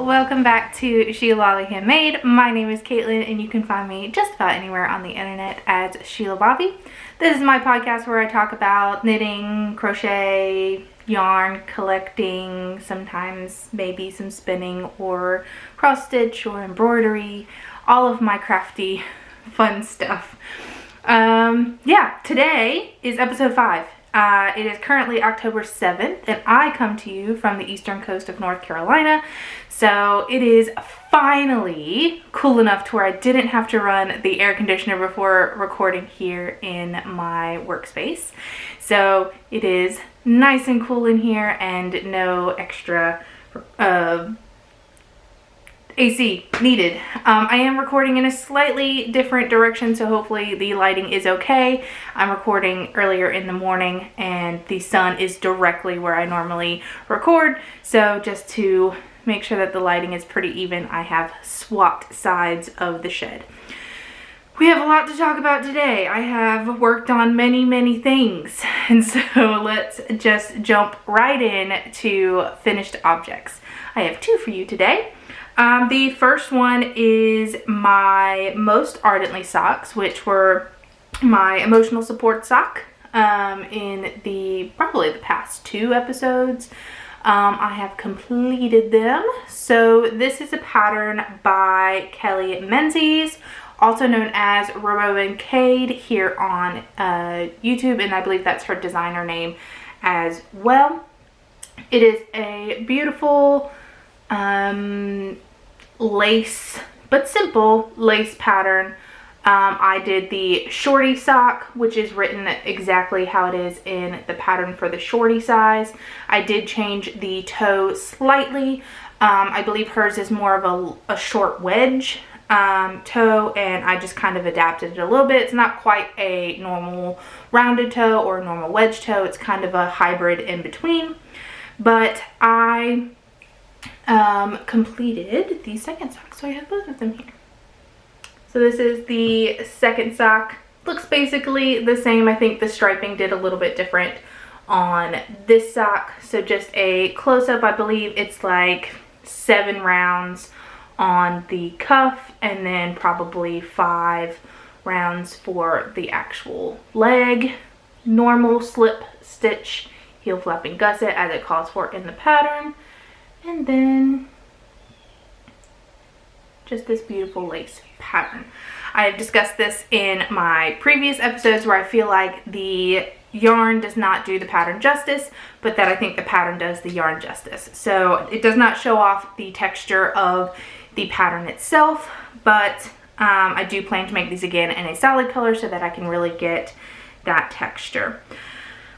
welcome back to Shelabobby Handmade. My name is Caitlin and you can find me just about anywhere on the internet as Shelabobby. This is my podcast where I talk about knitting, crochet, yarn, collecting, sometimes maybe some spinning or cross stitch or embroidery, all of my crafty fun stuff. Today is episode 5. It is currently October 7th and I come to you from the eastern coast of North Carolina. So it is finally cool enough to where I didn't have to run the air conditioner before recording here in my workspace. So it is nice and cool in here and no extra AC needed. I am recording in a slightly different direction, so hopefully the lighting is okay. I'm recording earlier in the morning and the sun is directly where I normally record, so just to make sure that the lighting is pretty even, I have swapped sides of the shed. We have a lot to talk about today. I have worked on many things, and so let's just jump right in to finished objects. I have 2 for you today. The first one is my Most Ardently socks, which were my emotional support sock in probably the past 2 episodes. I have completed them. So this is a pattern by Kelly Menzies, also known as Robo Cade here on YouTube, and I believe that's her designer name as well. It is a beautiful lace, but simple lace pattern. I did the shorty sock, which is written exactly how it is in the pattern for the shorty size. I did change the toe slightly. I believe hers is more of a short wedge toe, and I just kind of adapted it a little bit. It's not quite a normal rounded toe or a normal wedge toe. It's kind of a hybrid in between. But I completed the second sock, so I have both of them here. So this is the second sock. Looks basically the same. I think the striping did a little bit different on this sock. So just a close-up, I believe it's like 7 rounds on the cuff and then probably 5 rounds for the actual leg. Normal slip stitch heel flapping gusset as it calls for in the pattern. And then just this beautiful lace pattern. I have discussed this in my previous episodes where I feel like the yarn does not do the pattern justice, but that I think the pattern does the yarn justice. So it does not show off the texture of the pattern itself, but I do plan to make these again in a solid color so that I can really get that texture.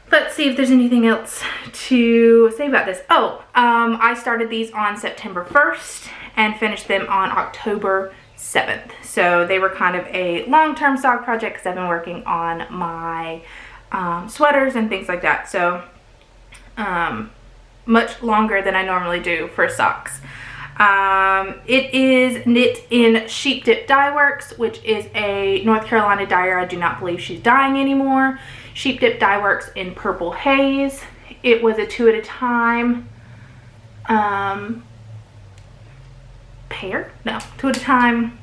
Let's see if there's anything else to say about this. I started these on September 1st and finished them on October 7th. So they were kind of a long-term sock project because I've been working on my sweaters and things like that. So much longer than I normally do for socks. It is knit in Sheep Dip Dye Works, which is a North Carolina dyer. I do not believe she's dyeing anymore. Sheep Dip Dye Works in Purple Haze. It was a 2 at a time pair? No, 2 at a time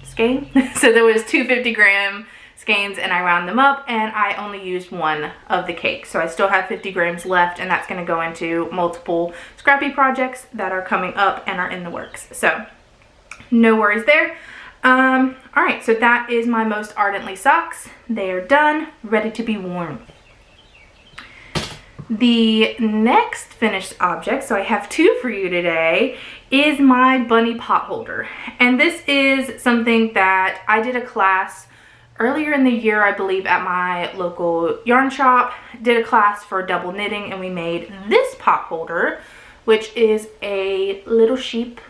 skein. So there was 2 50-gram skeins and I round them up and I only used 1 of the cake. So I still have 50 grams left and that's going to go into multiple scrappy projects that are coming up and are in the works. So no worries there. Alright, so that is my Most Ardently socks. They are done, ready to be worn. The next finished object, so I have 2 for you today, is my bunny pot holder. And this is something that I did a class earlier in the year, I believe, at my local yarn shop. Did a class for double knitting and we made this pot holder, which is a little sheep.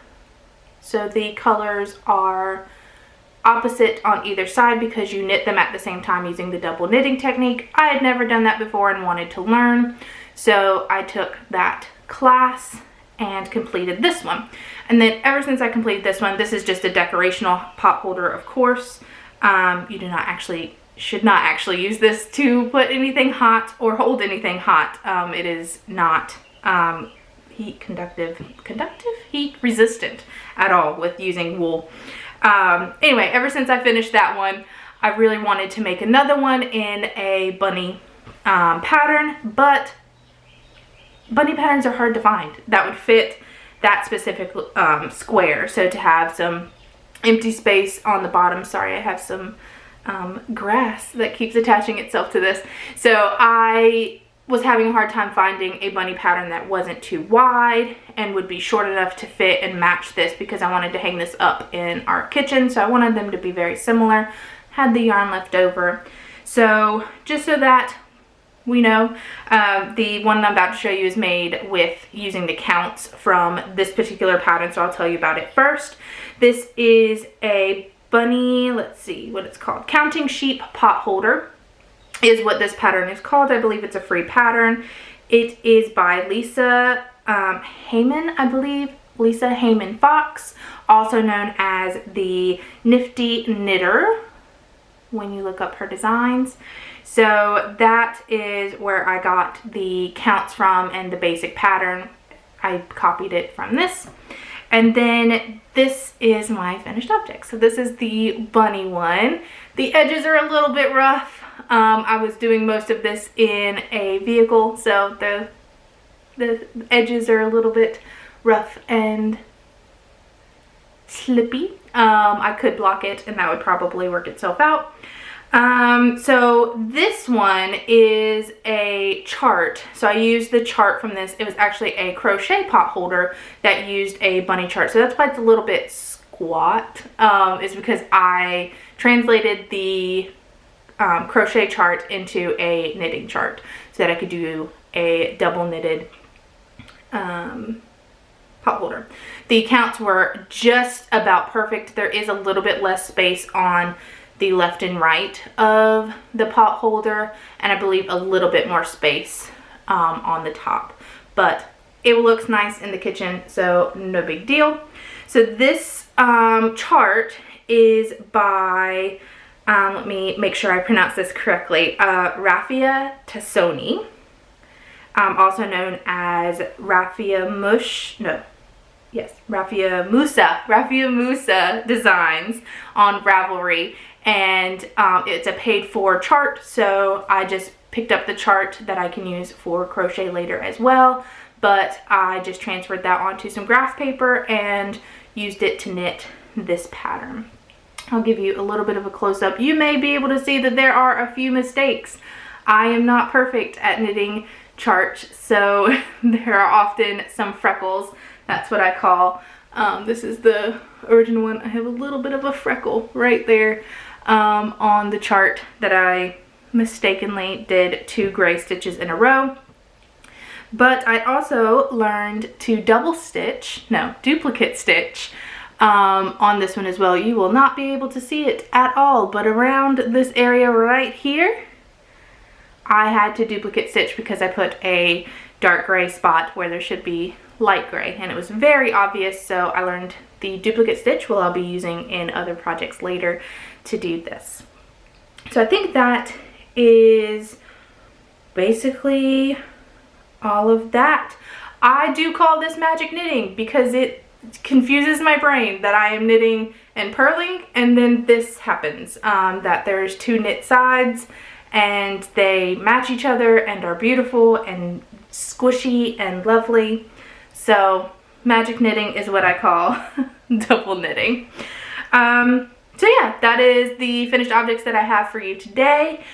So the colors are opposite on either side because you knit them at the same time using the double knitting technique. I had never done that before and wanted to learn, so I took that class and completed this one. And then ever since I completed this one, this is just a decorational pot holder, of course. You should not actually use this to put anything hot or hold anything hot. It is not heat resistant at all with using wool. Anyway, ever since I finished that one, I really wanted to make another one in a bunny pattern, but bunny patterns are hard to find that would fit that specific square. So to have some empty space on the bottom, sorry, I have some grass that keeps attaching itself to this. So I was having a hard time finding a bunny pattern that wasn't too wide and would be short enough to fit and match this, because I wanted to hang this up in our kitchen. So I wanted them to be very similar. Had the yarn left over. So just so that we know, the one I'm about to show you is made with using the counts from this particular pattern. So I'll tell you about it first. This is a bunny, let's see what it's called. Counting Sheep Pot Holder is what this pattern is called. I believe it's a free pattern. It is by Lisa Heyman, I believe. Lisa Heyman Fox, also known as the Nifty Knitter when you look up her designs. So that is where I got the counts from and the basic pattern. I copied it from this. And then this is my finished object. So this is the bunny one. The edges are a little bit rough. I was doing most of this in a vehicle, so the edges are a little bit rough and slippy. I could block it and that would probably work itself out. So this one is a chart. So I used the chart from this. It was actually a crochet pot holder that used a bunny chart. So that's why it's a little bit squat, is because I translated the crochet chart into a knitting chart so that I could do a double knitted pot holder. The counts were just about perfect. There is a little bit less space on the left and right of the pot holder, and I believe a little bit more space on the top, but it looks nice in the kitchen, so no big deal. So this chart is by let me make sure I pronounce this correctly, Raffia Tassoni, also known as Raffia Musa Designs on Ravelry. And it's a paid for chart, so I just picked up the chart that I can use for crochet later as well, but I just transferred that onto some graph paper and used it to knit this pattern. I'll give you a little bit of a close-up. You may be able to see that there are a few mistakes. I am not perfect at knitting charts, so there are often some freckles. That's what I call, this is the original one. I have a little bit of a freckle right there on the chart that I mistakenly did 2 gray stitches in a row. But I also learned to duplicate stitch on this one as well. You will not be able to see it at all, but around this area right here, I had to duplicate stitch because I put a dark gray spot where there should be light gray, and it was very obvious, so I learned the duplicate stitch, which I'll be using in other projects later to do this. So I think that is basically all of that. I do call this magic knitting because it confuses my brain that I am knitting and purling, and then this happens, that there's 2 knit sides and they match each other and are beautiful and squishy and lovely. So magic knitting is what I call double knitting. So yeah, that is the finished objects that I have for you today.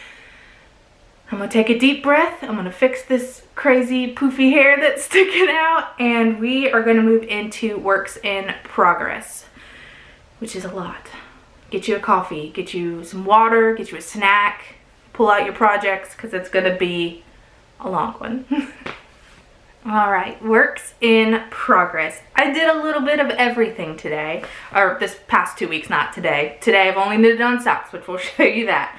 I'm gonna take a deep breath. I'm gonna fix this crazy poofy hair that's sticking out, and we are gonna move into works in progress, which is a lot. Get you a coffee, get you some water, get you a snack, pull out your projects, because it's gonna be a long one. All right, works in progress. I did a little bit of everything today, or this past 2 weeks, not today. Today I've only knitted on socks, which will show you that.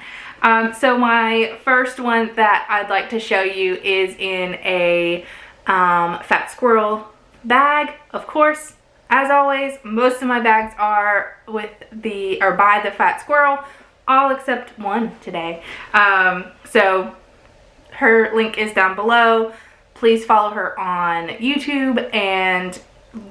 So my first one that I'd like to show you is in a Fat Squirrel bag. Of course, as always, most of my bags are by the Fat Squirrel, all except one today. So her link is down below. please follow her on YouTube and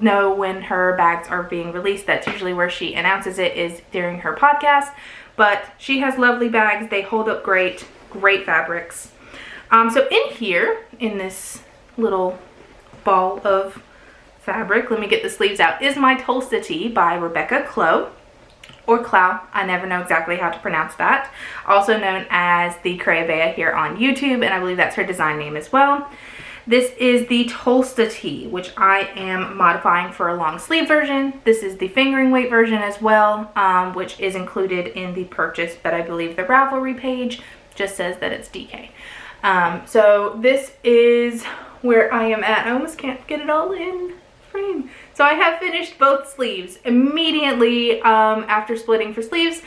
know when her bags are being released. That's usually where she announces it, is during her podcast. But she has lovely bags. They hold up great, great fabrics. So in here, in this little ball of fabric, let me get the sleeves out, is my Tolsta tee by Rebecca Clow, or Clow. I never know exactly how to pronounce that. Also known as the Crayabea here on YouTube, and I believe that's her design name as well. This is the Tolsta tee, which I am modifying for a long sleeve version. This is the fingering weight version as well, which is included in the purchase, but I believe the Ravelry page just says that it's DK. So this is where I am at. I almost can't get it all in frame. So I have finished both sleeves. Immediately after splitting for sleeves,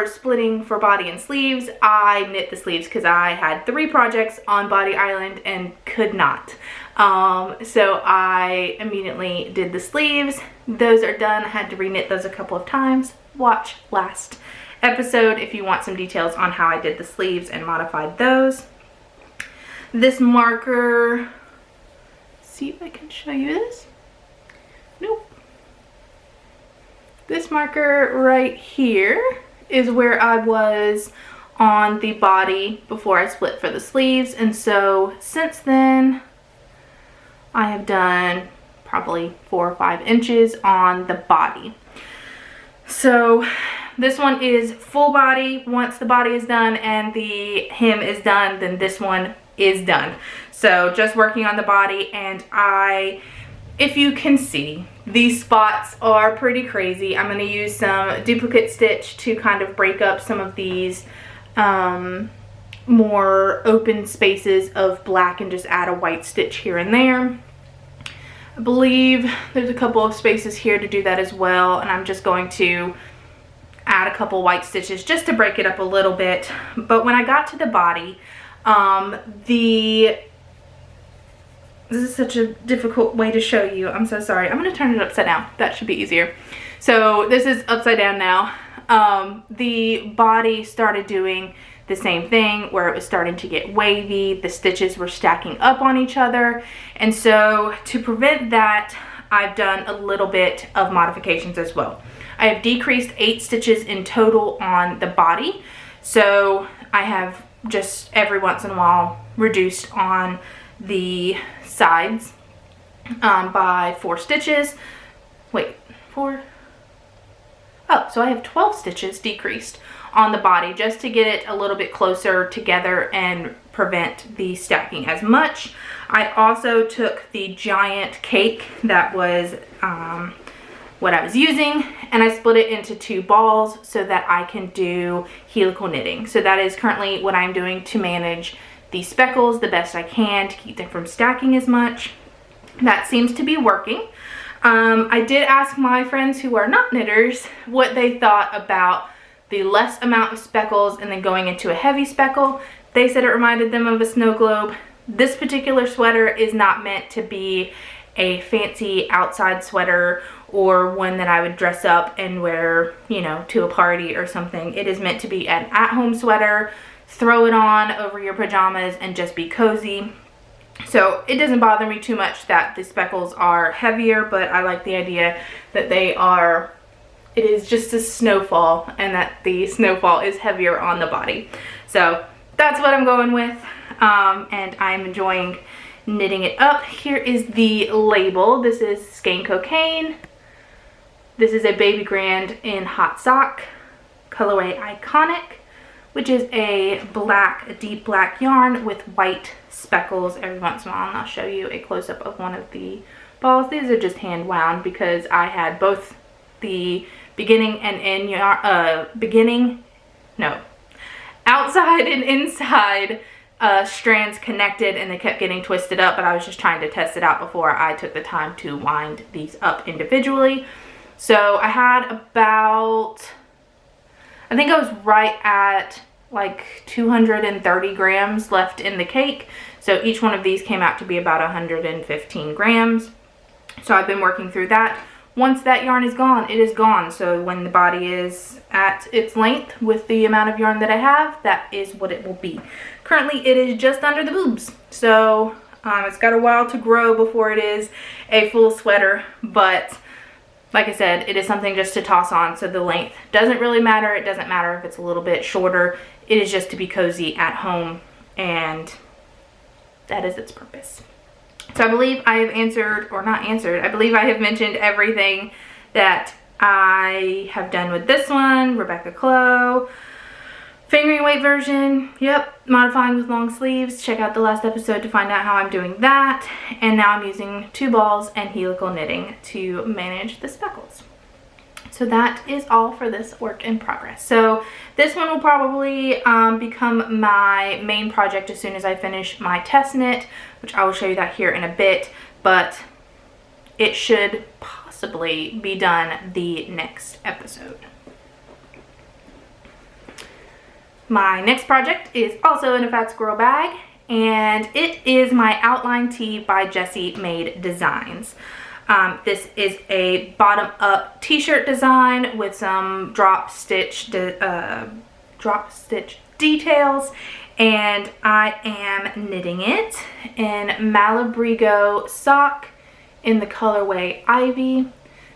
splitting for body and sleeves, I knit the sleeves because I had 3 projects on Body Island and could not. So I immediately did the sleeves. Those are done. I had to reknit those a couple of times. Watch last episode if you want some details on how I did the sleeves and modified those. This marker, see if I can show you this. Nope. This marker right here is where I was on the body before I split for the sleeves, and so since then I have done probably 4 or 5 inches on the body. So this one is full body. Once the body is done and the hem is done, then this one is done. So just working on the body, and if you can see, these spots are pretty crazy. I'm going to use some duplicate stitch to kind of break up some of these more open spaces of black and just add a white stitch here and there. I believe there's a couple of spaces here to do that as well, and I'm just going to add a couple white stitches just to break it up a little bit. But when I got to the body, this is such a difficult way to show you. I'm so sorry. I'm going to turn it upside down. That should be easier. So this is upside down now. The body started doing the same thing where it was starting to get wavy. The stitches were stacking up on each other. And so to prevent that, I've done a little bit of modifications as well. I have decreased 8 stitches in total on the body. So I have just every once in a while reduced on the sides by 4 stitches. Wait, 4? Oh, so I have 12 stitches decreased on the body just to get it a little bit closer together and prevent the stacking as much. I also took the giant cake that was what I was using, and I split it into 2 balls so that I can do helical knitting. So that is currently what I'm doing to manage the speckles the best I can to keep them from stacking as much. That seems to be working. I did ask my friends who are not knitters what they thought about the less amount of speckles and then going into a heavy speckle. They said it reminded them of a snow globe. This particular sweater is not meant to be a fancy outside sweater or one that I would dress up and wear, you know, to a party or something. It is meant to be an at-home sweater. Throw it on over your pajamas and just be cozy. So it doesn't bother me too much that the speckles are heavier, but I like the idea that it is just a snowfall and that the snowfall is heavier on the body. So that's what I'm going with, and I'm enjoying knitting it up. Here is the label. This is Skein Cocaine. This is a Baby Grand in Hot Sock, colorway Iconic, which is a deep black yarn with white speckles every once in a while. And I'll show you a close-up of one of the balls. These are just hand wound because I had both the beginning and end yarn, outside and inside strands connected, and they kept getting twisted up, but I was just trying to test it out before I took the time to wind these up individually. So I had about, I think I was right at like 230 grams left in the cake. So each one of these came out to be about 115 grams. So I've been working through that once that yarn is gone, it is gone. So when the body is at its length with the amount of yarn that I have, that is what it will be. Currently, it is just under the boobs. So it's got a while to grow before it is a full sweater. But like I said, it is something just to toss on. So the length doesn't really matter. It doesn't matter if it's a little bit shorter. It is just to be cozy at home. And that is its purpose. So I believe I have answered, or not answered, I believe I have mentioned everything that I have done with this one. Rebecca Clow, fingering weight version, yep, modifying with long sleeves. Check out the last episode to find out how I'm doing that. And now I'm using 2 balls and helical knitting to manage the speckles. So that is all for this work in progress. So this one will probably become my main project as soon as I finish my test knit, which I will show you that here in a bit, but it should possibly be done the next episode. My next project is also in a Fat Squirrel bag, and it is my outline tee by Jessie Made Designs. This is a bottom-up t-shirt design with some drop stitch details, and I am knitting it in Malabrigo sock in the colorway Ivy.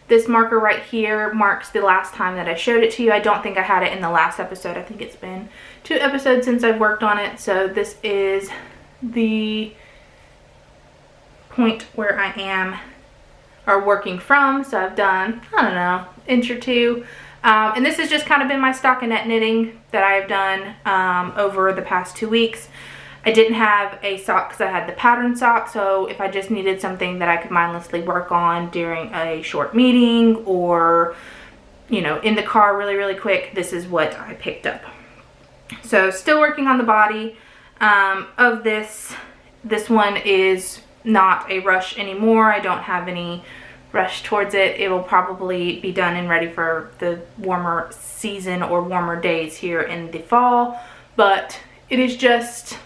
This marker right here marks the last time that I showed it to you. I don't think I had it in the last episode. I think it's been 2 episodes since I've worked on it. So this is the point where I am working from. So I've done, I don't know, inch or 2. And this has just kind of been my stockinette knitting that I have done over the past 2 weeks. I didn't have a sock because I had the pattern sock, so if I just needed something that I could mindlessly work on during a short meeting or, you know, in the car really quick, this is what I picked up. So still working on the body of this. This one is not a rush anymore. I don't have any rush towards it. It will probably be done and ready for the warmer season or warmer days here in the fall, but it is just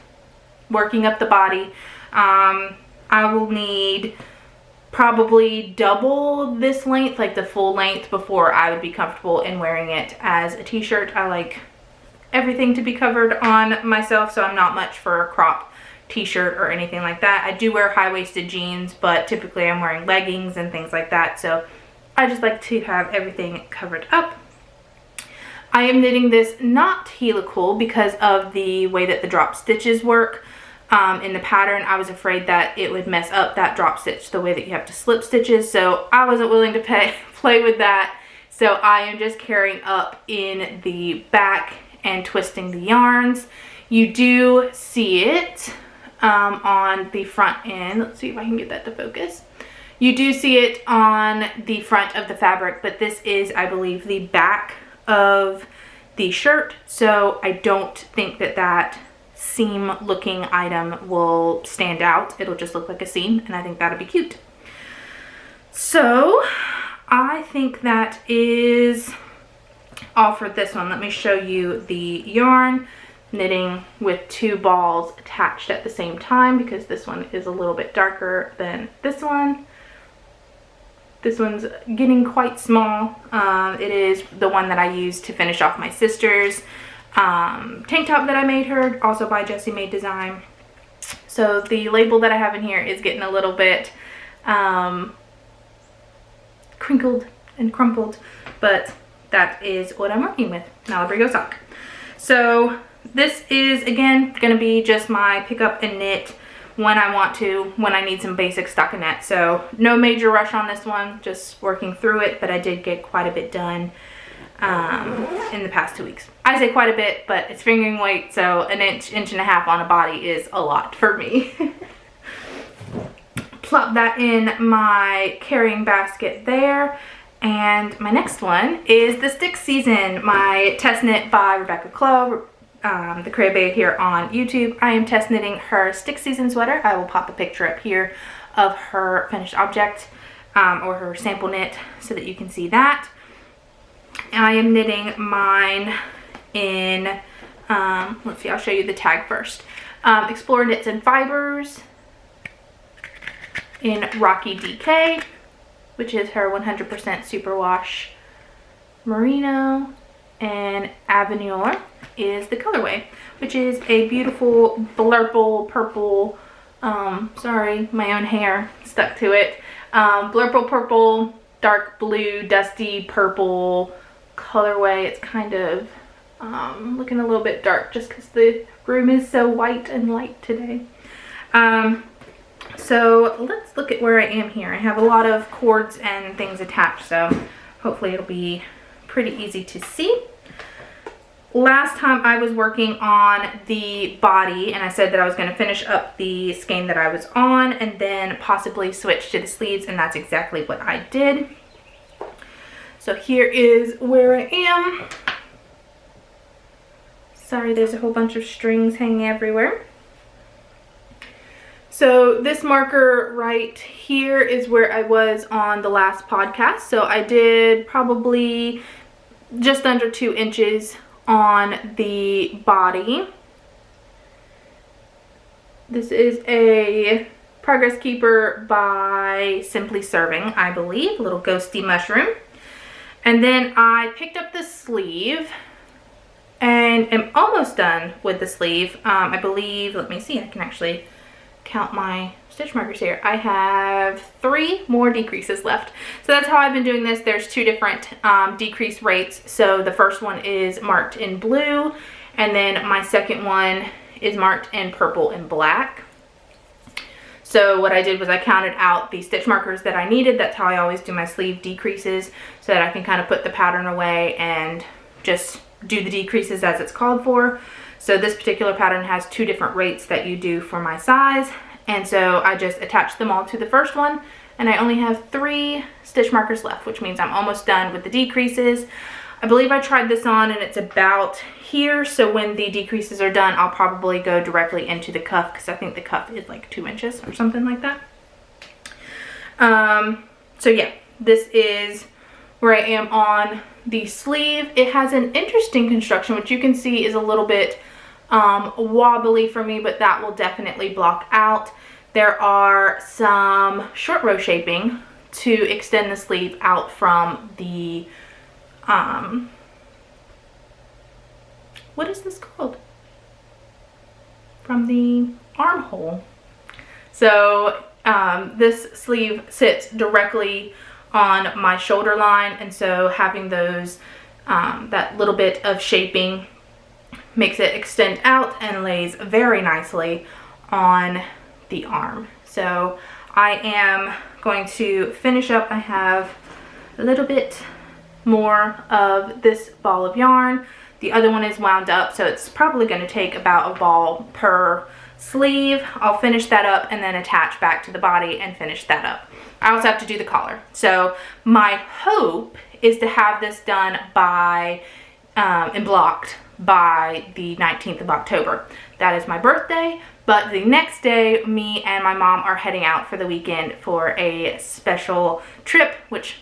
working up the body. I will need probably double this length, like the full length, before I would be comfortable in wearing it as a t-shirt. I like everything to be covered on myself, so I'm not much for a crop t-shirt or anything like that. I do wear high-waisted jeans, but typically I'm wearing leggings and things like that, so I just like to have everything covered up. I am knitting this not helical because of the way that the drop stitches work. In the pattern, I was afraid that it would mess up that drop stitch the way that you have to slip stitches, so I wasn't willing to play with that. So I am just carrying up in the back and twisting the yarns. You do see it on the front end. Let's see if I can get that to focus. You do see it on the front of the fabric, but this is, I believe, the back of the shirt, so I don't think that that seam looking item will stand out. It'll just look like a seam, and I think that'll be cute. So I think that is all for this one. Let me show you the yarn. Knitting with 2 balls attached at the same time because this one is a little bit darker than this one. This one's getting quite small. It is the one that I used to finish off my sister's tank top that I made her, also by Jessie Made Design. So the label that I have in here is getting a little bit crinkled and crumpled, but that is what I'm working with, Malabrigo sock. So this is, again, going to be just my pick up and knit when I want to, when I need some basic stockinette. So no major rush on this one, just working through it, but I did get quite a bit done in the past 2 weeks. I say quite a bit, but it's fingering weight, so an inch and a half on a body is a lot for me. Plop that in my carrying basket there. And my next one is the Stick Season, my test knit by Rebecca Clow, the Crab Babe here on YouTube. I am test knitting her Stick Season sweater. I will pop a picture up here of her finished object or her sample knit so that you can see that. I am knitting mine in, let's see, I'll show you the tag first. Explore Knits and Fibers in Rocky DK. which is her 100% superwash merino, and Avenue is the colorway, which is a beautiful blurple purple, sorry, my own hair stuck to it, blurple purple, dark blue, dusty purple colorway. It's kind of looking a little bit dark just because the room is so white and light today. So let's look at where I am here. I have a lot of cords and things attached, so hopefully it'll be pretty easy to see. Last time I was working on the body, and I said that I was going to finish up the skein that I was on and then possibly switch to the sleeves, and that's exactly what I did. So here is where I am. Sorry, there's a whole bunch of strings hanging everywhere. So this marker right here is where I was on the last podcast. So I did probably just under 2 inches on the body. This is a Progress Keeper by Simply Serving, I believe, a little ghosty mushroom. And then I picked up the sleeve and am almost done with the sleeve. I believe, let me see, I can actually count my stitch markers here. I have 3 more decreases left. So that's how I've been doing this. There's 2 different decrease rates. So the first one is marked in blue, and then my second one is marked in purple and black. So what I did was I counted out the stitch markers that I needed. That's how I always do my sleeve decreases, so that I can kind of put the pattern away and just do the decreases as it's called for. So this particular pattern has 2 different rates that you do for my size. And so I just attached them all to the first one, and I only have 3 stitch markers left, which means I'm almost done with the decreases. I believe I tried this on and it's about here. So when the decreases are done, I'll probably go directly into the cuff, because I think the cuff is like 2 inches or something like that. So yeah, this is where I am on the sleeve. It has an interesting construction, which you can see is a little bit wobbly for me, but that will definitely block out. There are some short row shaping to extend the sleeve out from the what is this called? From the armhole. So this sleeve sits directly on my shoulder line, and so having those that little bit of shaping makes it extend out and lays very nicely on the arm. So I am going to finish up. I have a little bit more of this ball of yarn. The other one is wound up, so it's probably going to take about a ball per sleeve. I'll finish that up and then attach back to the body and finish that up. I also have to do the collar. So my hope is to have this done by and blocked by the 19th of October. That is my birthday, but the next day me and my mom are heading out for the weekend for a special trip, which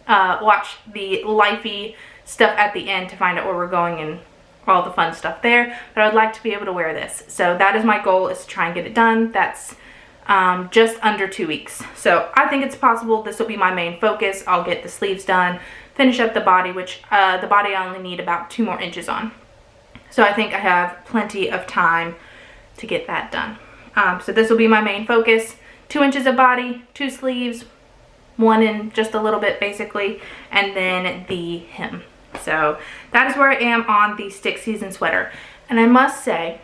watch the lifey stuff at the end to find out where we're going and all the fun stuff there. But I would like to be able to wear this. So that is my goal, is to try and get it done. That's just under 2 weeks. So I think it's possible. This will be my main focus. I'll get the sleeves done, finish up the body, which the body I only need about 2 more inches on. So I think I have plenty of time to get that done. So this will be my main focus. 2 inches of body, 2 sleeves, 1 in just a little bit basically, and then the hem. So that is where I am on the Stick Season sweater. And I must say,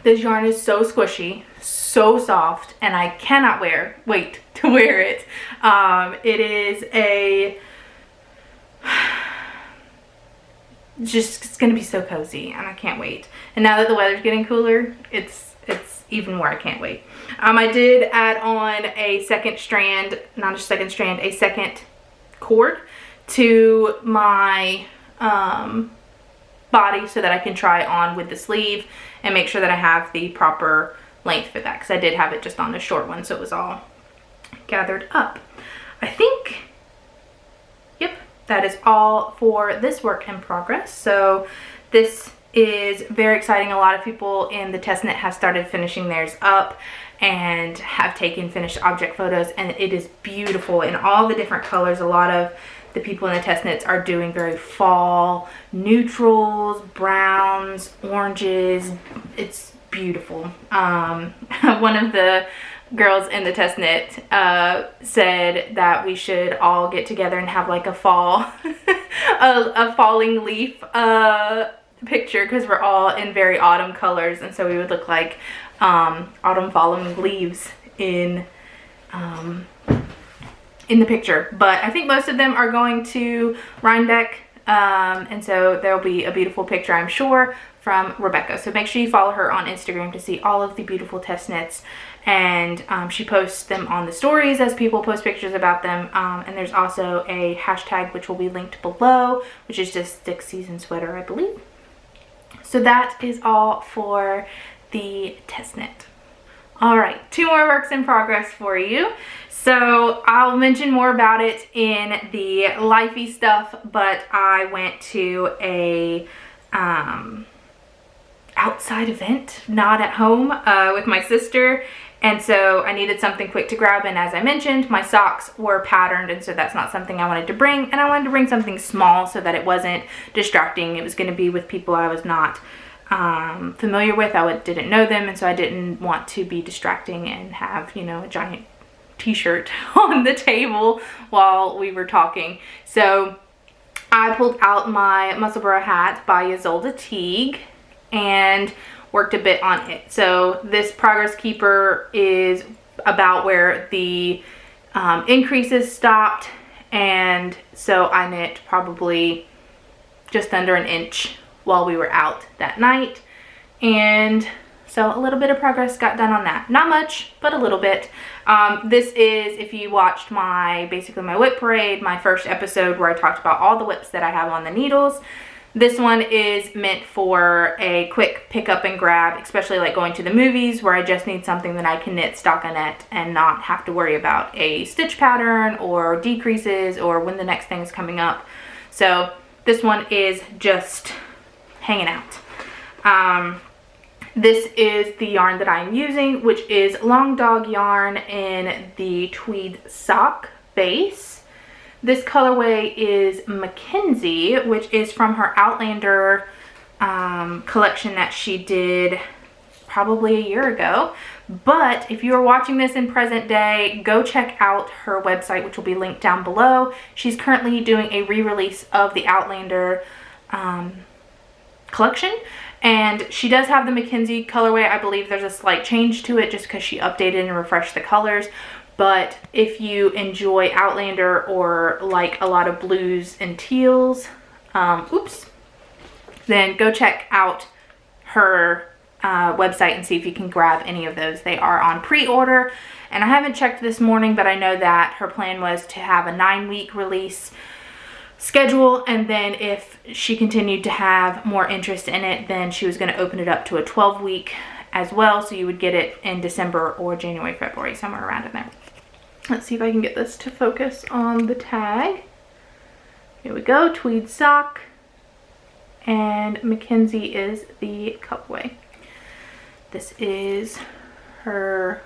this yarn is so squishy, so soft, and I cannot wait to wear it. It is it's gonna be so cozy, and I can't wait. And now that the weather's getting cooler, it's even more I can't wait. I did add on a second strand, not a second strand, a second cord to my body so that I can try on with the sleeve and make sure that I have the proper length for that, because I did have it just on the short one, so it was all gathered up. I think, yep, that is all for this work in progress. So this is very exciting. A lot of people in the test knit have started finishing theirs up and have taken finished object photos, and it is beautiful in all the different colors. A lot of the people in the test knits are doing very fall neutrals, browns, oranges. It's beautiful. One of the girls in the test knit said that we should all get together and have like a fall a falling leaf picture, because we're all in very autumn colors, and so we would look like autumn falling leaves in the picture. But I think most of them are going to Rhinebeck, and so there'll be a beautiful picture, I'm sure, from Rebecca. So make sure you follow her on Instagram to see all of the beautiful test knits, and she posts them on the stories as people post pictures about them, and there's also a hashtag which will be linked below, which is just Stick Season Sweater, I believe. So that is all for the test knit. All right, 2 more works in progress for you. So I'll mention more about it in the Lifey stuff, but I went to a outside event, not at home, with my sister, and so I needed something quick to grab. And as I mentioned, my socks were patterned, and so that's not something I wanted to bring, and I wanted to bring something small so that it wasn't distracting. It was going to be with people I was not familiar with. I didn't know them, and so I didn't want to be distracting and have, you know, a giant t-shirt on the table while we were talking. So I pulled out my Musselburgh hat by Ysolda Teague and worked a bit on it. So this progress keeper is about where the increases stopped, and so I knit probably just under an inch while we were out that night, and so a little bit of progress got done on that. Not much, but a little bit. This is, if you watched basically my whip parade, my first episode where I talked about all the whips that I have on the needles. This one is meant for a quick pick up and grab, especially like going to the movies where I just need something that I can knit stockinette and not have to worry about a stitch pattern or decreases or when the next thing is coming up. So this one is just hanging out. This is the yarn that I'm using, which is Long Dog yarn in the tweed sock base. This colorway is McKenzie, which is from her Outlander collection that she did probably a year ago. But if you are watching this in present day, go check out her website, which will be linked down below. She's currently doing a re-release of the Outlander collection, and she does have the McKenzie colorway. I believe there's a slight change to it just because she updated and refreshed the colors. But if you enjoy Outlander or like a lot of blues and teals, then go check out her website and see if you can grab any of those. They are on pre-order, and I haven't checked this morning, but I know that her plan was to have a 9-week release schedule, and then if she continued to have more interest in it, then she was going to open it up to a 12-week as well, so you would get it in December or January, February, somewhere around in there. Let's see if I can get this to focus on the tag. Here we go, tweed sock, and McKenzie is the colorway. This is her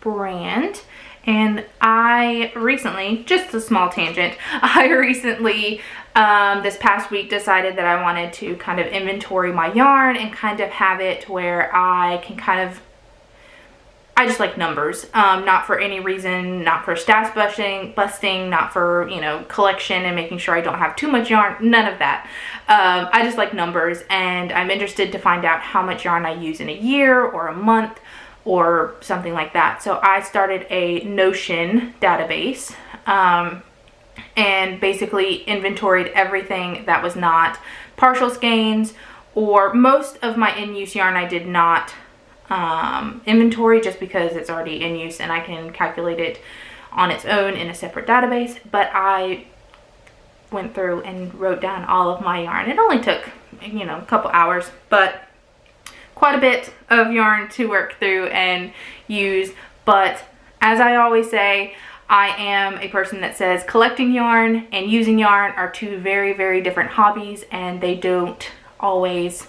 brand. And I recently, just a small tangent, I recently, this past week, decided that I wanted to kind of inventory my yarn and kind of have it where I can kind of, I just like numbers, not for any reason, not for stash busting, not for, you know, collection and making sure I don't have too much yarn, none of that. I just like numbers, and I'm interested to find out how much yarn I use in a year or a month, or something like that. So I started a Notion database and basically inventoried everything that was not partial skeins, or most of my in-use yarn I did not inventory just because it's already in use and I can calculate it on its own in a separate database. But I went through and wrote down all of my yarn. It only took, you know, a couple hours, but quite a bit of yarn to work through and use. But as I always say, I am a person that says collecting yarn and using yarn are two very, very different hobbies, and they don't always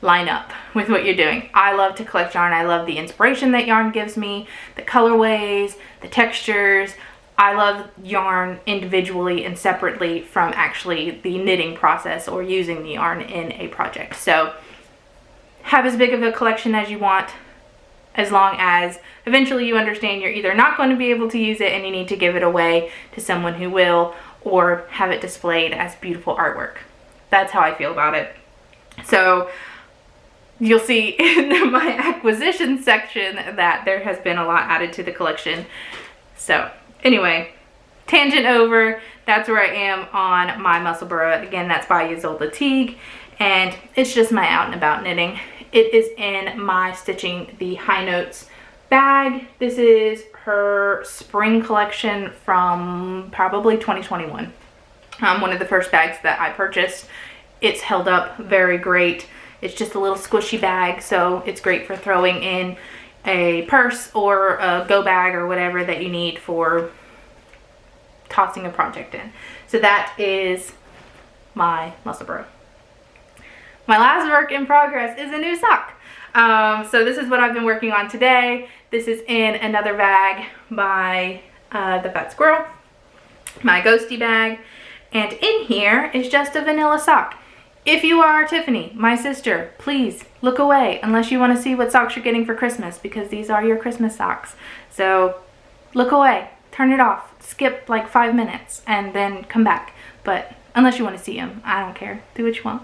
line up with what you're doing. I love to collect yarn. I love the inspiration that yarn gives me, the colorways, the textures. I love yarn individually and separately from actually the knitting process or using the yarn in a project. So have as big of a collection as you want, as long as eventually you understand you're either not going to be able to use it and you need to give it away to someone who will, or have it displayed as beautiful artwork. That's how I feel about it. So you'll see in my acquisition section that there has been a lot added to the collection. So anyway, tangent over. That's where I am on my Musselburgh. Again, that's by Ysolda Teague, and it's just my out and about knitting. It is in my Stitching the High Notes bag. This is her spring collection from probably 2021. One of the first bags that I purchased. It's held up very great. It's just a little squishy bag, so it's great for throwing in a purse or a go bag or whatever that you need for tossing a project in. So that is my Musselburgh. My last work in progress is a new sock. So this is what I've been working on today. This is in another bag by the Fat Squirrel, my ghosty bag, and in here is just a vanilla sock. If you are Tiffany, my sister, please look away unless you want to see what socks you're getting for Christmas, because these are your Christmas socks. So look away, turn it off, skip like 5 minutes and then come back. But unless you want to see them, I don't care. Do what you want.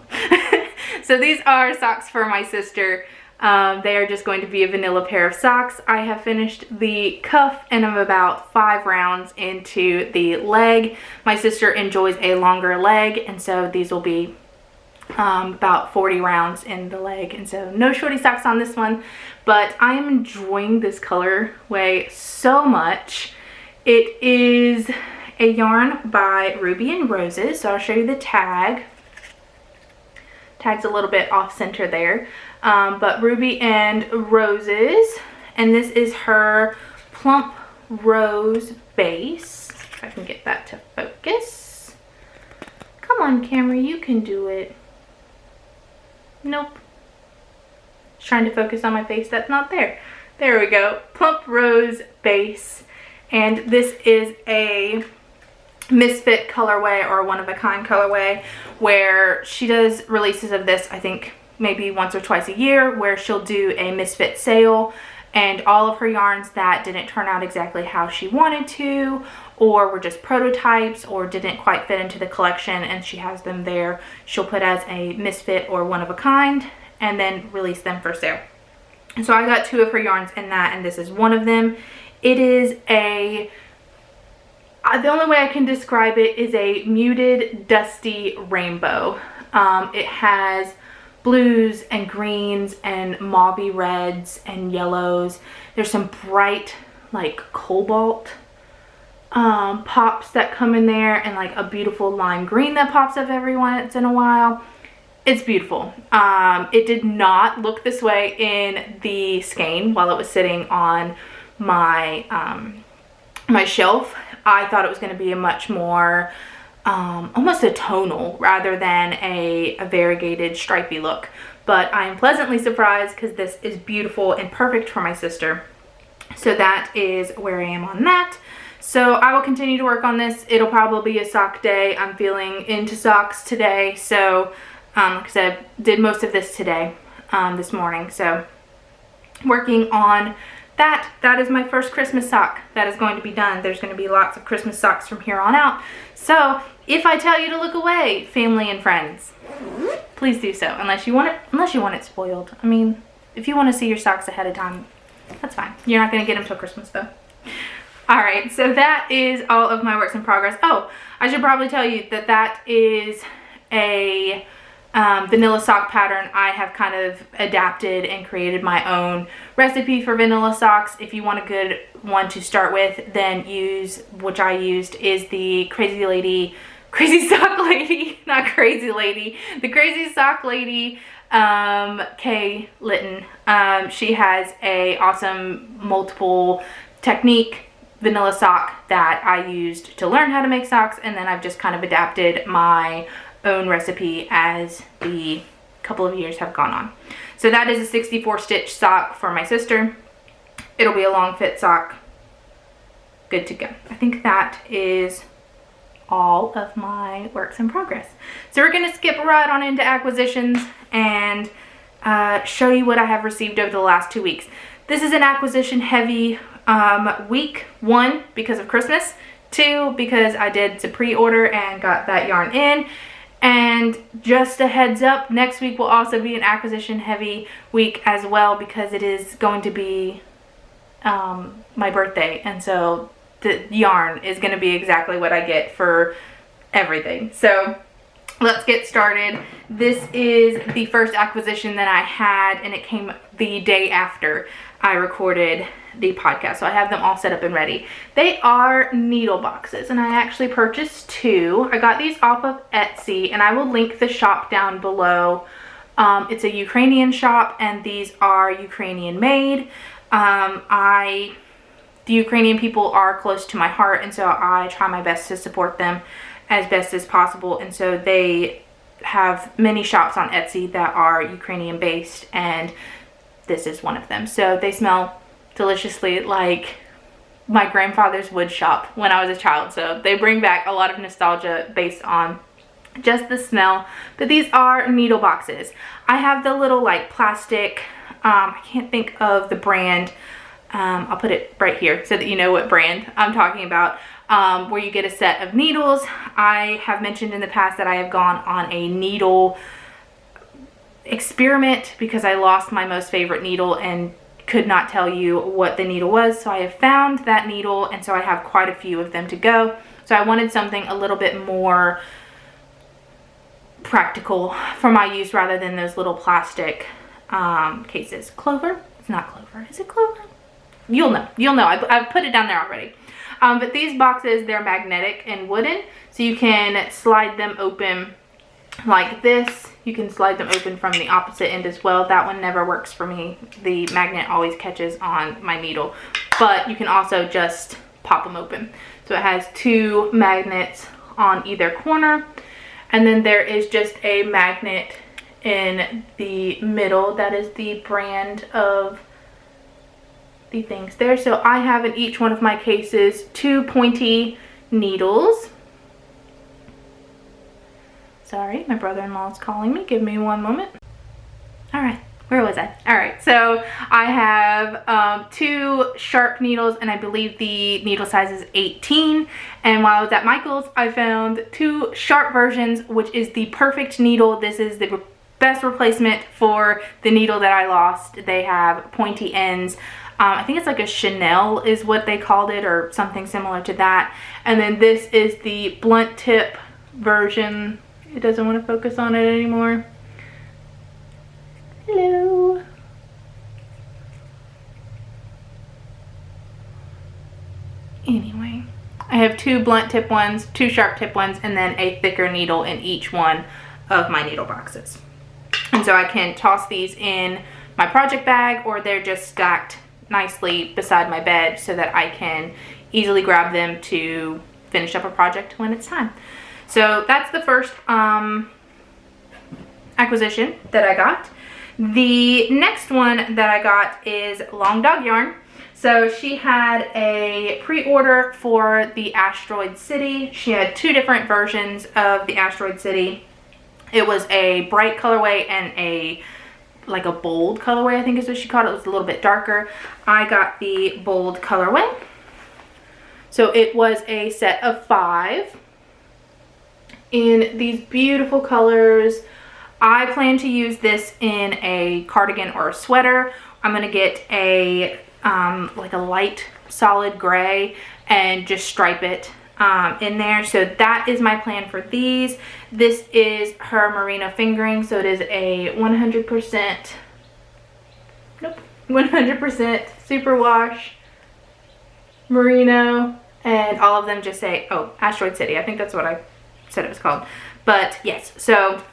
So these are socks for my sister. They are just going to be a vanilla pair of socks. I have finished the cuff and I'm about 5 rounds into the leg. My sister enjoys a longer leg, and so these will be about 40 rounds in the leg, and so no shorty socks on this one, but I am enjoying this colorway so much. It is a yarn by Ruby and Roses, so I'll show you the tag. Tag's a little bit off center there, but Ruby and Roses, and this is her plump rose base. If I can get that to focus. Come on, camera, you can do it. Nope. Just trying to focus on my face that's not there. There we go. Plump rose base. And this is a misfit colorway, or one of a kind colorway, where she does releases of this, I think maybe once or twice a year, where she'll do a misfit sale, and all of her yarns that didn't turn out exactly how she wanted to, or were just prototypes, or didn't quite fit into the collection, and she has them there, she'll put as a misfit or one of a kind and then release them for sale. So I got 2 of her yarns in that, and this is one of them. It is a, the only way I can describe it is a muted dusty rainbow. It has blues and greens and mauvey reds and yellows. There's some bright like cobalt pops that come in there, and like a beautiful lime green that pops up every once in a while. It's beautiful. It did not look this way in the skein while it was sitting on my my shelf. I thought it was going to be a much more almost a tonal rather than a variegated stripy look, but I am pleasantly surprised because this is beautiful and perfect for my sister. So that is where I am on that. So I will continue to work on this. It'll probably be a sock day. I'm feeling into socks today, so like I said, did most of this today, this morning. So working on that. That is my first Christmas sock that is going to be done. There's going to be lots of Christmas socks from here on out. So if I tell you to look away, family and friends, please do so, unless you want it spoiled. I mean, if you want to see your socks ahead of time, that's fine. You're not going to get them till Christmas though. Alright, so that is all of my works in progress. Oh, I should probably tell you that that is a vanilla sock pattern. I have kind of adapted and created my own recipe for vanilla socks. If you want a good one to start with, then use, which I used, is the Crazy Sock Lady, not Crazy Lady, the Crazy Sock Lady Kay Litton. She has a awesome multiple technique vanilla sock that I used to learn how to make socks, and then I've just kind of adapted my own recipe as the couple of years have gone on. So that is a 64 stitch sock for my sister. It'll be a long fit sock. Good to go. I think that is all of my works in progress. So we're going to skip right on into acquisitions and show you what I have received over the last 2 weeks. This is an acquisition heavy week. 1, because of Christmas. 2, because I did some pre-order and got that yarn in. And just a heads up, next week will also be an acquisition heavy week as well, because it is going to be my birthday, and so the yarn is going to be exactly what I get for everything. So let's get started. This is the first acquisition that I had, and it came the day after I recorded the podcast, so I have them all set up and ready. They are needle boxes, and I actually purchased 2. I got these off of Etsy, and I will link the shop down below. It's a Ukrainian shop, and these are Ukrainian made. The Ukrainian people are close to my heart, and so I try my best to support them as best as possible. And so they have many shops on Etsy that are Ukrainian based, and this is one of them. So they smell deliciously like my grandfather's wood shop when I was a child. So they bring back a lot of nostalgia based on just the smell. But these are needle boxes. I have the little like plastic, I can't think of the brand. I'll put it right here so that you know what brand I'm talking about, where you get a set of needles. I have mentioned in the past that I have gone on a needle experiment because I lost my most favorite needle and could not tell you what the needle was. So I have found that needle, and so I have quite a few of them to go. So I wanted something a little bit more practical for my use rather than those little plastic cases. Clover? It's not clover. Is it clover? You'll know. You'll know. I've put it down there already. But these boxes, they're magnetic and wooden, so you can slide them open like this. You can slide them open from the opposite end as well. That one never works for me. The magnet always catches on my needle. But you can also just pop them open. So it has 2 magnets on either corner. And then there is just a magnet in the middle. That is the brand of the things there. So I have in each one of my cases 2 pointy needles. Sorry, my brother-in-law is calling me. Give me one moment. All right, where was I? All right, so I have 2 sharp needles, and I believe the needle size is 18. And while I was at Michael's, I found 2 sharp versions, which is the perfect needle. This is the best replacement for the needle that I lost. They have pointy ends. I think it's like a Chanel is what they called it, or something similar to that. And then this is the blunt tip version. It doesn't want to focus on it anymore. Hello. Anyway, I have 2 blunt tip ones, 2 sharp tip ones, and then a thicker needle in each one of my needle boxes. And so I can toss these in my project bag, or they're just stacked nicely beside my bed so that I can easily grab them to finish up a project when it's time. So that's the first acquisition that I got. The next one that I got is Long Dog Yarn. So she had a pre-order for the Asteroid City. She had 2 different versions of the Asteroid City. It was a bright colorway and a like a bold colorway, I think is what she called it. It was a little bit darker. I got the bold colorway. So it was a set of 5 in these beautiful colors. I plan to use this in a cardigan or a sweater. I'm gonna get a like a light solid gray and just stripe it in there. So that is my plan for these. This is her merino fingering, so it is a 100% 100% superwash merino, and all of them just say, oh, Asteroid City. I think that's what I said it was called. But yes, so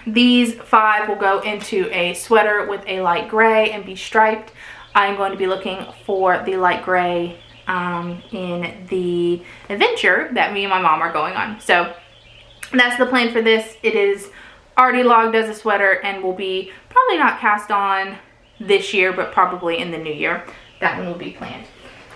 these 5 will go into a sweater with a light gray and be striped. I'm going to be looking for the light gray in the adventure that me and my mom are going on. So that's the plan for this. It is already logged as a sweater and will be probably not cast on this year, but probably in the new year. That one will be planned.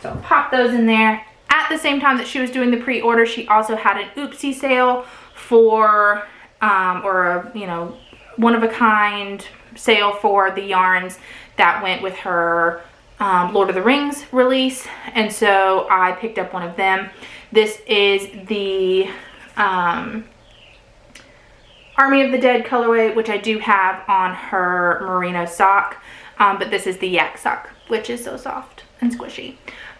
So I'll pop those in there. At the same time that she was doing the pre-order, she also had an oopsie sale for, or a, you know, one of a kind sale for the yarns that went with her Lord of the Rings release. And so I picked up one of them. This is the Army of the Dead colorway, which I do have on her merino sock. But this is the yak sock, which is so soft and squishy.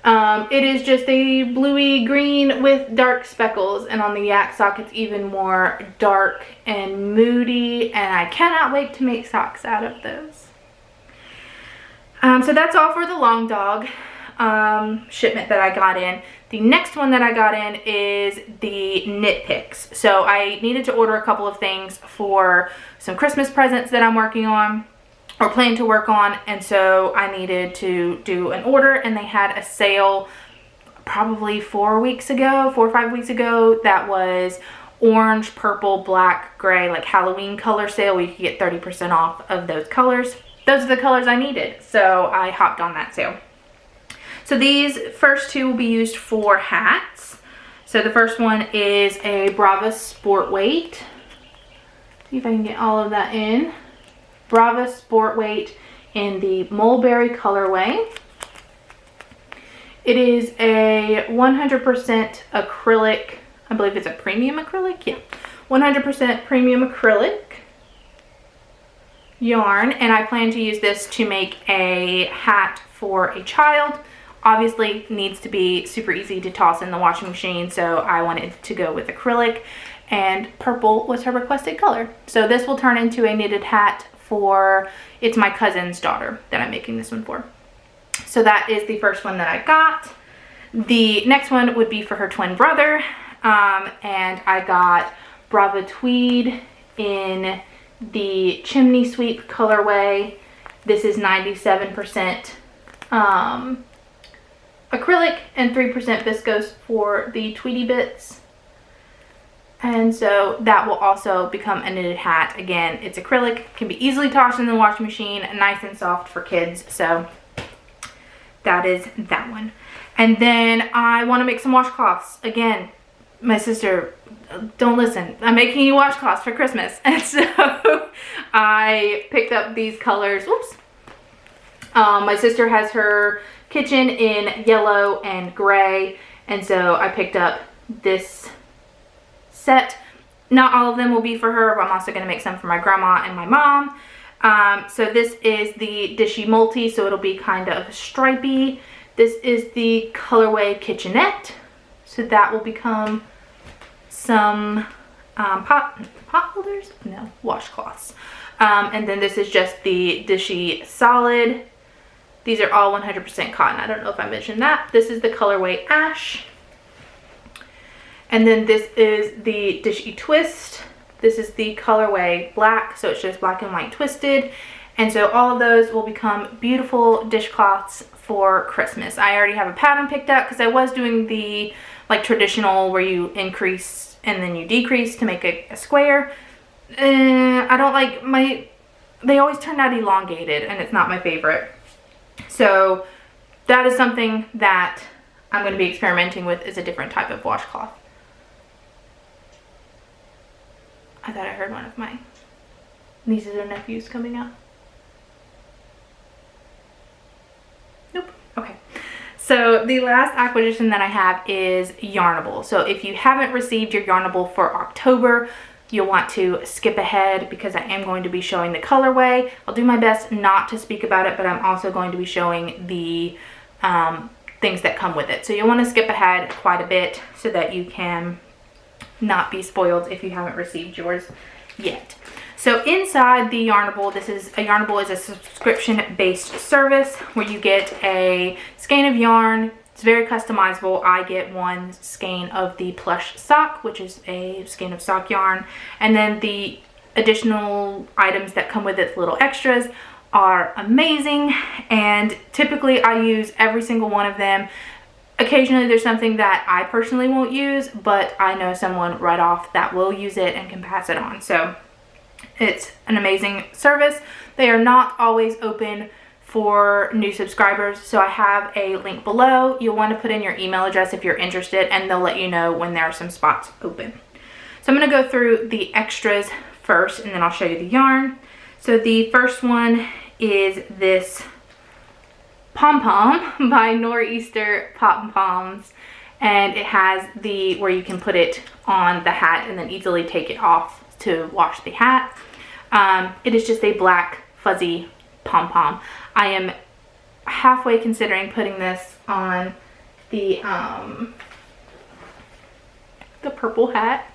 It is just a bluey green with dark speckles, and on the yak sock it's even more dark and moody, and I cannot wait to make socks out of those. So that's all for the long dog shipment that I got in. The next one that I got in is the knit picks. So I needed to order a couple of things for some Christmas presents that I'm working on, or plan to work on, and so I needed to do an order, and they had a sale probably 4 weeks ago, 4 or 5 weeks ago, that was orange, purple, black, gray, like Halloween color sale, where you could get 30% off of those colors. Those are the colors I needed, so I hopped on that sale. So these first two will be used for hats. So the first one is a Brava Sport Weight. See if I can get all of that in. Brava Sport Weight in the mulberry colorway. It is a 100% acrylic, I believe it's a premium acrylic, yeah. 100% premium acrylic yarn, and I plan to use this to make a hat for a child. Obviously needs to be super easy to toss in the washing machine, so I wanted to go with acrylic, and purple was her requested color. So this will turn into a knitted hat for, it's my cousin's daughter that I'm making this one for. So that is the first one that I got. The next one would be for her twin brother, and I got Brava Tweed in the Chimney Sweep colorway. This is 97% acrylic and 3% viscose for the Tweety bits. And so that will also become a knitted hat. Again, it's acrylic, can be easily tossed in the washing machine, nice and soft for kids. So that is that one. And then I want to make some washcloths. Again, my sister, don't listen, I'm making you washcloths for Christmas. And so I picked up these colors. Whoops. My sister has her kitchen in yellow and gray, and so I picked up this set. Not all of them will be for her, but I'm also going to make some for my grandma and my mom. So this is the Dishy Multi, so it'll be kind of stripy. This is the colorway Kitchenette, so that will become some pot holders? No, washcloths. And then this is just the Dishy Solid. These are all 100% cotton. I don't know if I mentioned that. This is the colorway Ash. And then this is the Dishy Twist. This is the colorway Black, so it's just black and white twisted. And so all of those will become beautiful dishcloths for Christmas. I already have a pattern picked up because I was doing the like traditional where you increase and then you decrease to make a square. I don't like they always turn out elongated, and it's not my favorite. So that is something that I'm going to be experimenting with, is a different type of washcloth. I thought I heard one of my nieces or nephews coming out. Nope. Okay. So the last acquisition that I have is Yarnable. So if you haven't received your Yarnable for October, you'll want to skip ahead because I am going to be showing the colorway. I'll do my best not to speak about it, but I'm also going to be showing the things that come with it. So you'll want to skip ahead quite a bit so that you can not be spoiled if you haven't received yours yet. So inside the Yarnable, Yarnable is a subscription-based service where you get a skein of yarn. It's very customizable. I get one skein of the plush sock, which is a skein of sock yarn, and then the additional items that come with it, little extras, are amazing, and typically I use every single one of them. Occasionally there's something that I personally won't use, but I know someone right off that will use it and can pass it on. So It's an amazing service. They are not always open for new subscribers, so I have a link below. You'll want to put in your email address if you're interested, and they'll let you know when there are some spots open. So I'm going to go through the extras first, and then I'll show you the yarn. So the first one is this pom-pom by Nor'easter Pom-Poms, and it has the where you can put it on the hat and then easily take it off to wash the hat. It is just a black fuzzy pom-pom. I am halfway considering putting this on the purple hat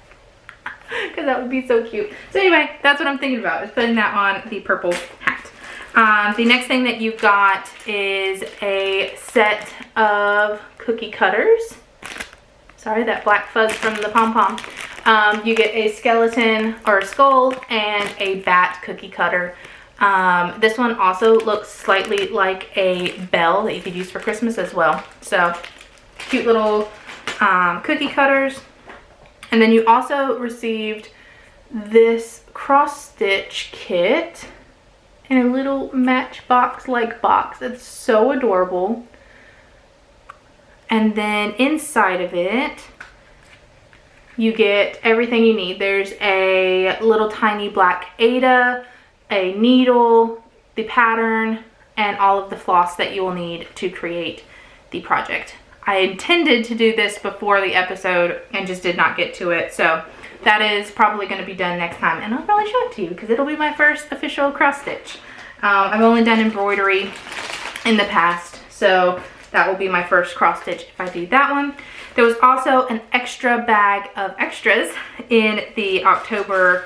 because that would be so cute. So anyway, that's what I'm thinking about, is putting that on the purple hat. The next thing that you got is a set of cookie cutters. Sorry, that black fuzz from the pom-pom. You get a skeleton or a skull and a bat cookie cutter. This one also looks slightly like a bell that you could use for Christmas as well. So cute little cookie cutters. And then you also received this cross stitch kit in a little matchbox like box. It's so adorable. And then inside of it, you get everything you need. There's a little tiny black Ada, a needle, the pattern, and all of the floss that you will need to create the project. I intended to do this before the episode and just did not get to it, so that is probably going to be done next time, and I'll probably show it to you because it'll be my first official cross stitch. I've only done embroidery in the past, so that will be my first cross stitch if I do that one. There was also an extra bag of extras in the October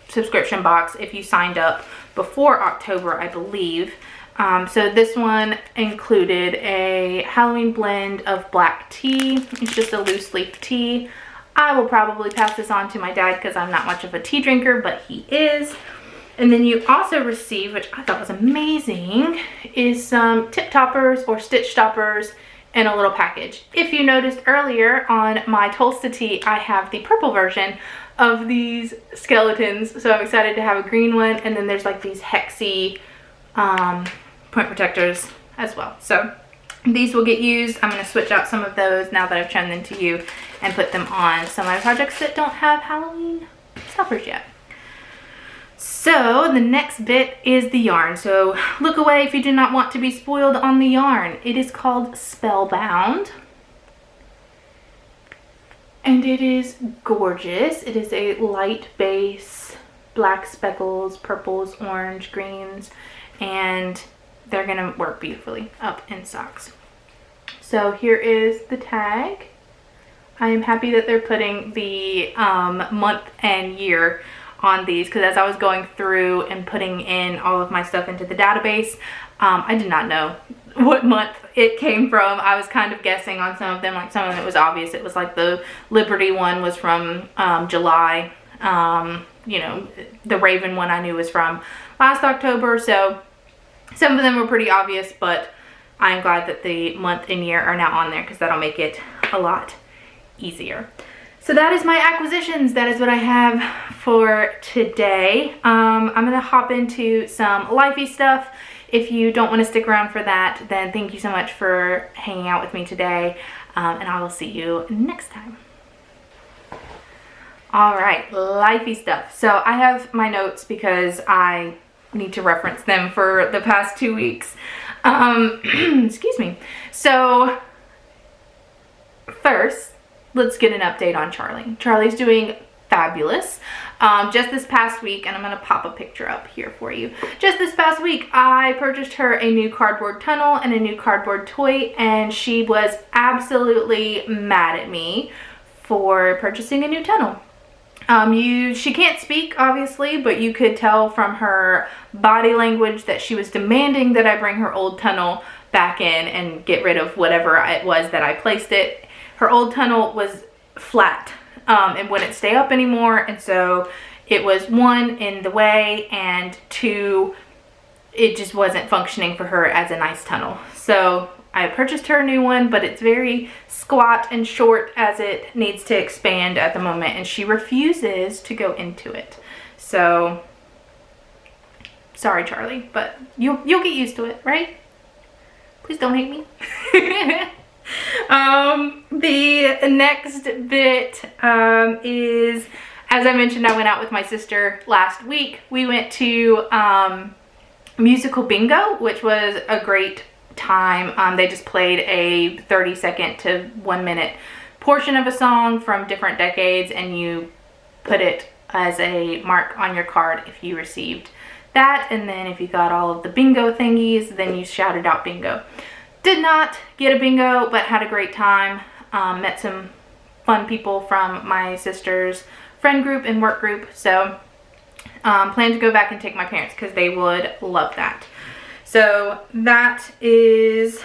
subscription box if you signed up before October, I believe. So this one included a Halloween blend of black tea. It's just a loose leaf tea. I will probably pass this on to my dad because I'm not much of a tea drinker, but he is. And then you also received, which I thought was amazing, is some tip toppers or stitch stoppers in a little package. If you noticed earlier on my Tolsta tee, I have the purple version of these skeletons, so I'm excited to have a green one. And then there's like these hexy point protectors as well. So these will get used. I'm going to switch out some of those now that I've shown them to you and put them on some of my projects that don't have Halloween stoppers yet. So the next bit is the yarn. So look away if you do not want to be spoiled on the yarn. It is called Spellbound. And it is gorgeous. It is a light base, black speckles, purples, orange, greens, and they're gonna work beautifully up in socks. So here is the tag. I am happy that they're putting the month and year on these, because as I was going through and putting in all of my stuff into the database, I did not know what month it came from. I was kind of guessing on some of them. Like some of them, it was obvious. It was like the Liberty one was from July. You know, the Raven one I knew was from last October. So some of them were pretty obvious, but I'm glad that the month and year are now on there because that'll make it a lot easier. So that is my acquisitions. That is what I have for today. I'm going to hop into some lifey stuff. If you don't want to stick around for that, then thank you so much for hanging out with me today. And I will see you next time. All right, lifey stuff. So I have my notes because I need to reference them for the past 2 weeks. Excuse me. So first, let's get an update on Charlie. Charlie's doing fabulous. Just this past week, and I'm going to pop a picture up here for you. Just this past week, I purchased her a new cardboard tunnel and a new cardboard toy, and she was absolutely mad at me for purchasing a new tunnel. She can't speak, obviously, but you could tell from her body language that she was demanding that I bring her old tunnel back in and get rid of whatever it was that I placed it. Her old tunnel was flat and wouldn't stay up anymore, and so it was one, in the way, and two, it just wasn't functioning for her as a nice tunnel. So I purchased her a new one, but it's very squat and short as it needs to expand at the moment, and she refuses to go into it. So sorry, Charlie, but you'll get used to it, right? Please don't hate me. The next bit is, as I mentioned, I went out with my sister last week. We went to musical bingo, which was a great time. They just played a 30-second to 1-minute portion of a song from different decades, and you put it as a mark on your card if you received that, and then if you got all of the bingo thingies, then you shouted out bingo. Did not get a bingo, but had a great time. Met some fun people from my sister's friend group and work group, so plan to go back and take my parents because they would love that. So that is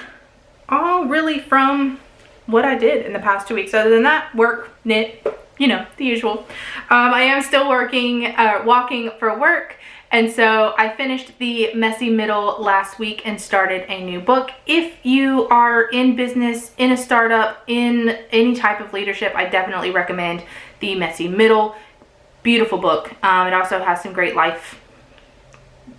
all really from what I did in the past 2 weeks. Other than that, work, knit, you know, the usual. I am still walking for work. And so I finished the Messy Middle last week and started a new book. If you are in business, in a startup, in any type of leadership, I definitely recommend the Messy Middle. Beautiful book. It also has some great life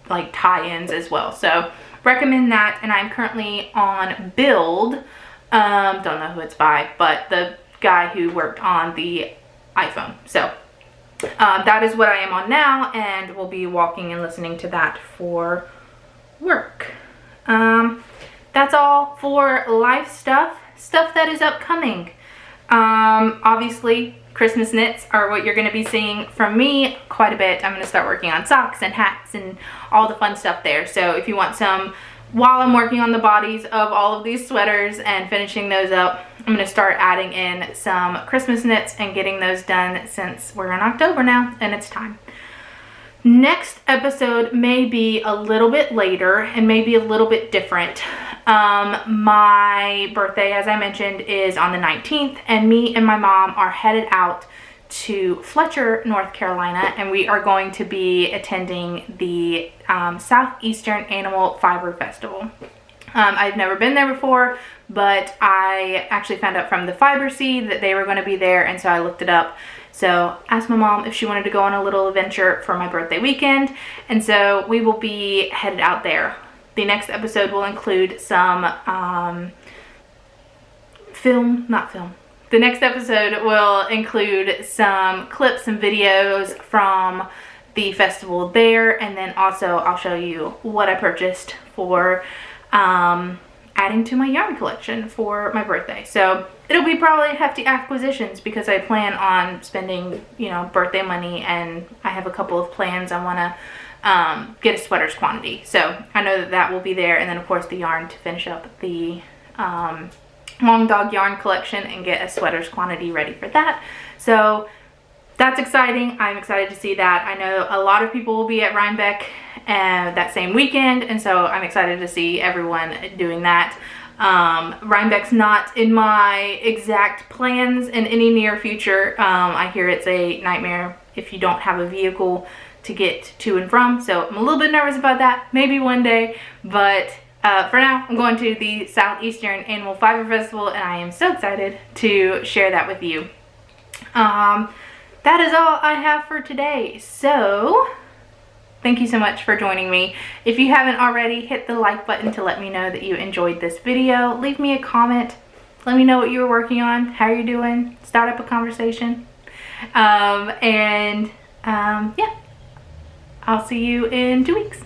like tie-ins as well. So recommend that. And I'm currently on Build. Don't know who it's by, but the guy who worked on the iPhone. So that is what I am on now, and we'll be walking and listening to that for work. That's all for life stuff that is upcoming. Obviously, Christmas knits are what you're going to be seeing from me quite a bit. I'm going to start working on socks and hats and all the fun stuff there. So if you want some, while I'm working on the bodies of all of these sweaters and finishing those up, I'm going to start adding in some Christmas knits and getting those done since we're in October now and it's time. Next episode may be a little bit later and maybe a little bit different. My birthday, as I mentioned, is on the 19th, and me and my mom are headed out to Fletcher, North Carolina, and we are going to be attending the Southeastern Animal Fiber Festival. I've never been there before, but I actually found out from the Fiber Seed that they were going to be there, and so I looked it up. So asked my mom if she wanted to go on a little adventure for my birthday weekend, and so we will be headed out there. The next episode will include some The next episode will include some clips and videos from the festival there, and then also I'll show you what I purchased for adding to my yarn collection for my birthday. So it'll be probably hefty acquisitions because I plan on spending, you know, birthday money, and I have a couple of plans. I want to get a sweaters quantity, so I know that that will be there, and then of course the yarn to finish up the long dog yarn collection and get a sweaters quantity ready for that. So that's exciting. I'm excited to see that. I know a lot of people will be at Rhinebeck that same weekend, and so I'm excited to see everyone doing that. Rhinebeck's not in my exact plans in any near future. I hear it's a nightmare if you don't have a vehicle to get to and from, so I'm a little bit nervous about that. Maybe one day, but for now, I'm going to the Southeastern Animal Fiber Festival, and I am so excited to share that with you. That is all I have for today. So thank you so much for joining me. If you haven't already, hit the like button to let me know that you enjoyed this video. Leave me a comment. Let me know what you were working on, how you're doing, start up a conversation. Yeah, I'll see you in 2 weeks.